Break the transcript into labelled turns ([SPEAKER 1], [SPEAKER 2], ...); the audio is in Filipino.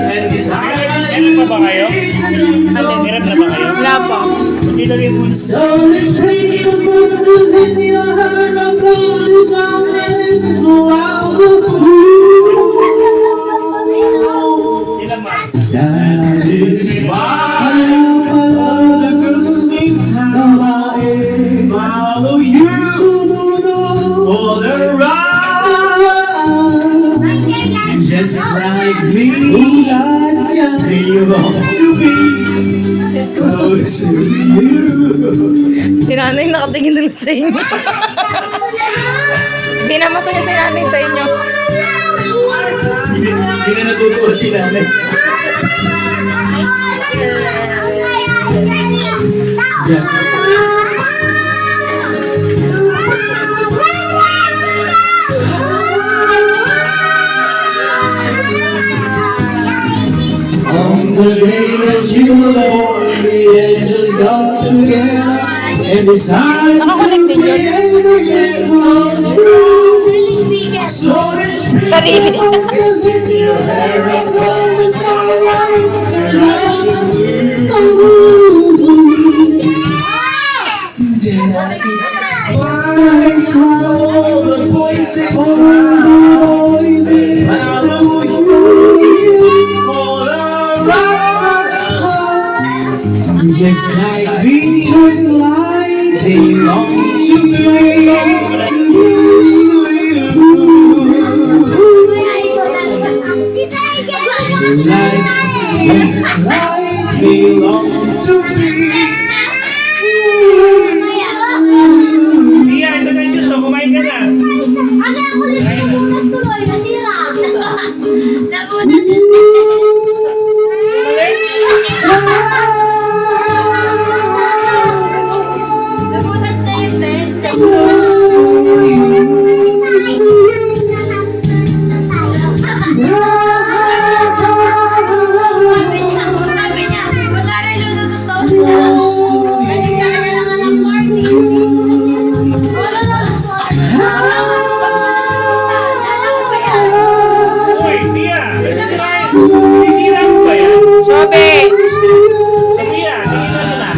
[SPEAKER 1] Meron pa ba kayo? Meron na ba kayo?
[SPEAKER 2] Wala po.
[SPEAKER 1] Ilagay mo. Ilan man?
[SPEAKER 3] That is why all the girls sing how I follow you all around. Just like me, do you want to be close to you?
[SPEAKER 2] Si nanay nakatingin lang sa inyo. Hindi na masaya si nanay sa inyo.
[SPEAKER 3] Hindi na natutuwa si nanay. Yes. On the day that you were born, the angels got together and decided
[SPEAKER 2] Nakakunik din yun.
[SPEAKER 3] so this
[SPEAKER 2] Sarili.
[SPEAKER 3] is in your hair and all is alright. Your eyes will that is why all the boys sing follow you all around. Just like me, just like they long to be used to you. Just like they long to be used to you.
[SPEAKER 1] Iya, ito na yung juice. So, kumain ka na.
[SPEAKER 4] Kasi ako tuloy, nasira. Nabunan din. Nabunas na yung bed. Sabi niya, mag-aaral yun sa toast niya. Balik ka na lang ng party. Wala lang.
[SPEAKER 1] Uy, Tia. Sisira mo ba yan?
[SPEAKER 2] Sobe!
[SPEAKER 1] Tia, tingin mo na.